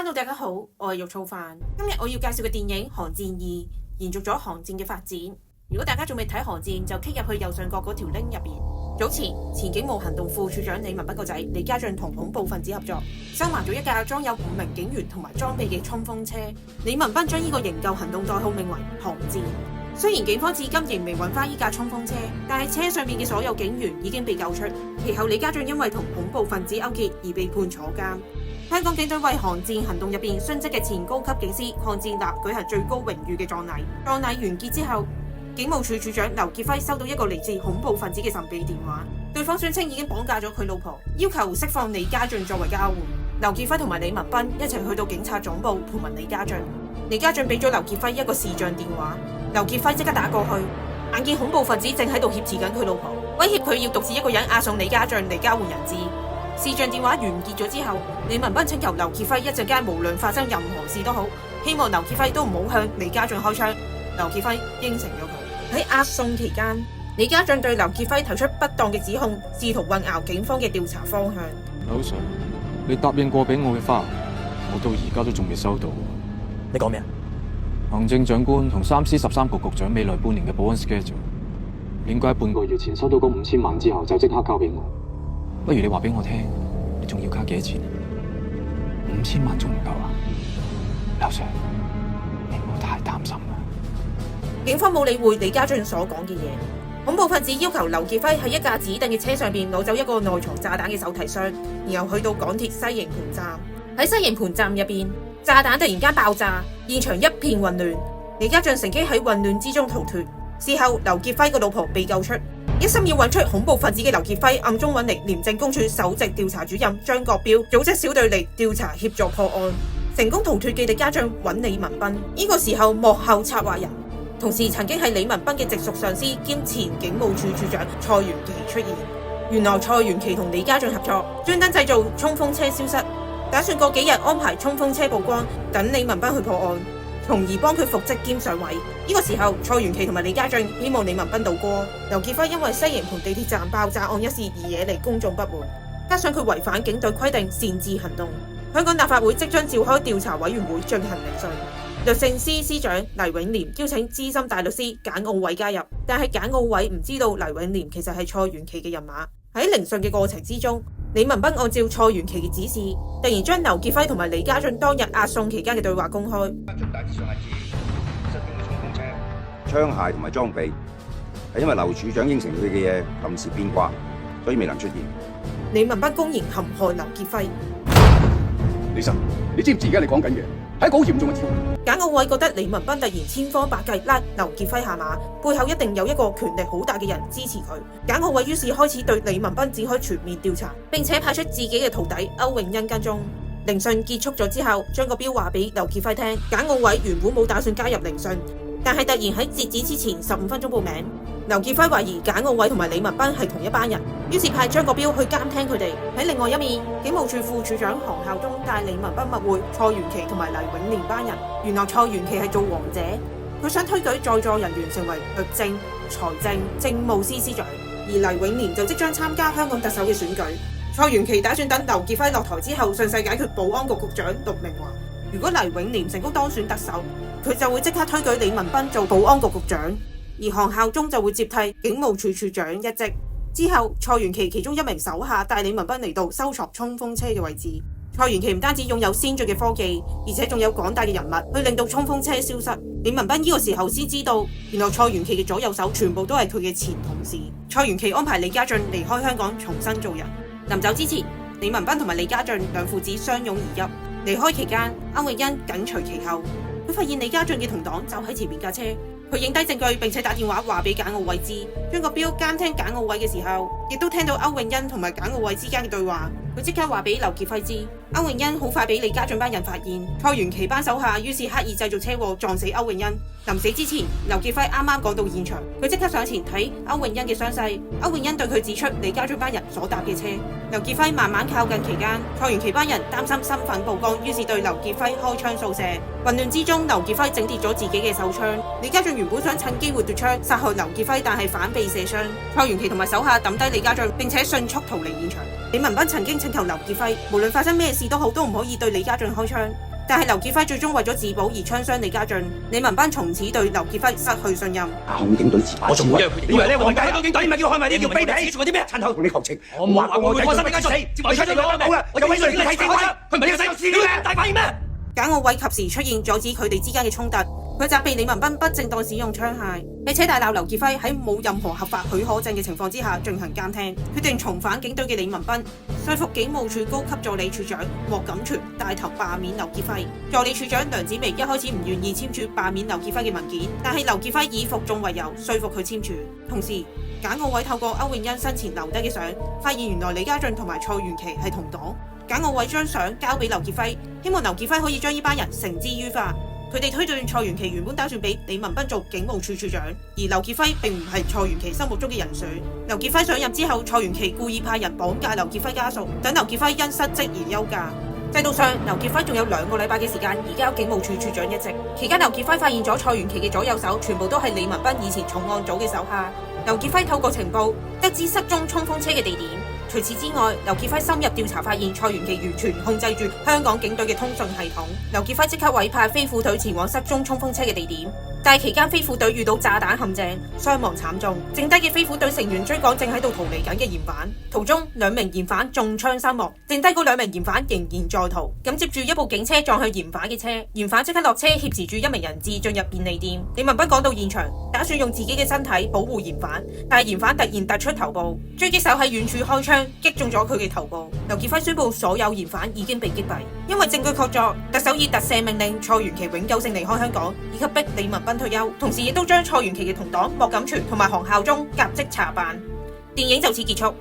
Hello，大家好，我係肉燥飯。今日我要介紹嘅電影《寒戰2》延續咗《寒戰》嘅發展。如果大家仲未睇《寒戰》，就 click 入去右上角嗰條 link 入邊。早前前警務行動副處長李文斌個仔李家俊同恐怖分子合作，收埋咗一架裝有5名警員同埋裝備嘅衝鋒車。李文斌將呢個營救行動代號命為《寒戰》。雖然警方至今仍未揾翻呢架衝鋒車，但係車上面嘅所有警員已經被救出。其後李家俊因為同恐怖分子勾結而被判坐監。香港警隊為寒戰行動入邊殉職嘅前高級警司鄺志立舉行最高榮譽嘅葬禮。葬禮完結之後，警務處處長劉傑輝收到一個嚟自恐怖分子嘅神秘電話，對方宣稱已經綁架咗佢老婆，要求釋放李家俊作為交換。劉傑輝同埋李文斌一齊去到警察總部盤問李家俊。李家俊俾咗劉傑輝一個視像電話，劉傑輝即刻打過去，眼見恐怖分子正喺度挾持緊佢老婆，威脅佢要獨自一個人押送李家俊嚟交換人質。視像電話完結咗之後，李文斌請求劉傑輝一陣間無論發生任何事都好，希望劉傑輝都唔好向李家俊開槍。劉傑輝應承咗佢。喺押送期間，李家俊對劉傑輝提出不當嘅指控，試圖混淆警方嘅調查方向。劉 Sir， 你答應過俾我嘅花，我到而家都仲未收到。你講咩啊？行政長官同3C 13局局長未來半年嘅保安 schedule， 應該喺半個月前收到嗰5000萬之後就即刻交俾我。不如你話俾我聽，你仲要加幾多錢？5000萬仲唔夠啊？劉 Sir， 你唔好太擔心啦。警方冇理會李家俊所講嘅嘢，恐怖分子要求劉傑輝喺一架指定嘅車上邊攞走一個內藏炸彈嘅手提箱，然後去到港鐵西營盤站。喺西營盤站入邊，炸彈突然間爆炸，現場一片混亂。李家俊乘機喺混亂之中逃脫。事後，劉傑輝個老婆被救出。一心要揾出恐怖分子嘅劉傑輝，暗中揾嚟廉政公署首席調查主任張國標，組織小隊嚟調查協助破案。成功逃脫嘅李家俊揾李文斌，呢個時候幕後策劃人，同時曾經係李文斌嘅直屬上司兼前警務處處長蔡元琪出現。原來蔡元琪同李家俊合作，專登製造衝鋒車消失，打算過幾日安排衝鋒車曝光，等李文斌去破案，從而幫佢復職兼上位。呢個時候，蔡元琪同埋李家俊希望李文斌渡過。劉傑輝因為西營盤地鐵站爆炸案一事而惹嚟公眾不滿，加上佢違反警隊規定擅自行動。香港立法會即將召開調查委員會進行聆訊。律政司司長黎永廉邀請資深大律師簡奧偉加入，但係簡奧偉唔知道黎永廉其實係蔡元琪嘅人馬。喺聆訊嘅過程之中，李文斌按照蔡元琪嘅指示，突然將劉傑輝同埋李家俊當日押送期間嘅對話公開。槍械同埋裝備係因為劉處長應承佢嘅嘢臨時變卦，所以未能出現。李文斌公然陷害劉傑輝。李生，你知唔知而家你講緊嘅係一個好嚴重嘅指控？簡奧偉覺得李文斌突然千方百計拉劉傑輝下馬，背後一定有一個權力好大嘅人支持佢。簡奧偉於是開始對李文斌展開全面調查，並且派出自己嘅徒弟歐永欣跟蹤。聆訊結束咗之後，張國標話俾劉傑輝聽，簡奧偉原本冇打算加入聆訊，但係突然喺截止之前15分鐘報名。劉傑輝懷疑簡奧偉同埋李文斌係同一班人，於是派張國標去監聽佢哋。喺另外一面，警務處副處長韓孝忠帶李文斌密會蔡元琪同埋黎永廉班人。原來蔡元琪係做王者，佢想推舉在座人員成為律政、財政、政務司司長，而黎永廉就即將參加香港特首嘅選舉。蔡元琪打算等劉傑輝落台之後，順勢解決保安局局長陸明華。如果黎永廉成功當選特首，佢就會即刻推舉李文斌做保安局局長，而韓孝忠就會接替警務處處長一職。之後，蔡元琪其中一名手下帶李文斌嚟到收藏衝鋒車嘅位置。蔡元琪唔單止擁有先進嘅科技，而且仲有廣大嘅人物去令到衝鋒車消失。李文斌呢個時候先知道，原來蔡元琪嘅左右手全部都係佢嘅前同事。蔡元琪安排李家俊離開香港，重新做人。臨走之前，李文斌同埋李家俊兩父子相擁而泣。離開期間，歐永欣緊隨其後。佢發現李家俊嘅同黨就喺前面架車，佢影低證據並且打電話話俾簡奧偉知。張國標監聽簡奧偉嘅時候，亦都聽到歐永欣同埋簡奧偉之間嘅對話。佢即刻話俾劉傑輝知。歐永欣好快俾李家俊班人發現，蔡元琪班手下於是刻意製造車禍撞死歐永欣。臨死之前，劉傑輝啱啱趕到現場，佢即刻上前睇歐永欣嘅傷勢。歐永欣對佢指出李家俊班人所搭嘅車。劉傑輝慢慢靠近期間，蔡元琪班人擔心身份曝光，於是對劉傑輝開槍掃射。混亂之中，劉傑輝整跌咗自己嘅手槍。李家俊原本想趁機會奪槍殺害劉傑輝，但係反被射傷。蔡元琪同埋手下抌低李家俊，並且迅速逃離現場。李文斌曾經請求劉傑輝，無論發生咩事都好，都唔可以對李家俊開槍。但係劉傑輝最終為咗自保而槍傷李家俊，李文斌從此對劉傑輝失去信任。控警隊自爆，我仲會你以為你係皇帝啊？警隊唔係叫捍衛，你叫卑鄙，做啲咩？趁口同你求情，我冇話過我開心李家俊死，接埋槍咗佢冇啦，我有威水嚟睇死我啦！佢唔係呢個細路師嘅，大反應咩？簡奧偉及時出現阻止佢哋之間嘅衝突，佢責備李文斌不正當使用槍械，並且大鬧劉傑輝喺冇任何合法許可證嘅情況之下進行監聽，決定重返警隊嘅李文斌說服警務處高級助理處長莫錦全帶頭罷免劉傑輝。助理處長梁子薇一開始唔願意簽署罷免劉傑輝嘅文件，但係劉傑輝以服眾為由說服佢簽署。同時，簡奧偉透過歐永欣生前留低嘅相，發現原來李家俊同埋蔡元琪係同黨。簡奧偉將相交俾劉傑輝，希望劉傑輝可以將呢班人繩之於法。佢哋推斷蔡元琪原本打算俾李文斌做警務處處長，而劉傑輝並唔係蔡元琪心目中嘅人選。劉傑輝上任之後，蔡元琪故意派人綁架劉傑輝家屬，等劉傑輝因失職而休假。制度上，劉傑輝仲有2個禮拜嘅時間移交警務處處長一職。期間，劉傑輝發現咗蔡元琪嘅左右手全部都係李文斌以前重案組嘅手下。劉傑輝透過情報得知失蹤衝鋒車嘅地點。除此之外，劉傑輝深入調查發現蔡元琪完全控制住香港警隊嘅通訊系統。劉傑輝即刻委派飛虎隊前往失蹤衝鋒車嘅地點，但係期間飛虎隊遇到炸彈陷阱，傷亡慘重。剩低嘅飛虎隊成員追趕正喺度逃離緊嘅嫌犯，途中2名嫌犯中槍身亡，剩低嗰2名嫌犯仍然在逃。咁接住一部警車撞向嫌犯嘅車，嫌犯即刻落車挾持住1名人質進入便利店。李文斌趕到現場，打算用自己嘅身體保護嫌犯，但係嫌犯突然突出頭部，狙擊手喺遠處開槍擊中咗佢嘅頭部。劉傑輝宣布所有嫌犯已經被擊斃，因為證據確鑿，特首以特赦命令蔡元琪永久性離開香港，以及逼李文斌退休，同時亦都將蔡元琪嘅同黨莫錦全同埋韓孝忠革職查辦。電影就此結束。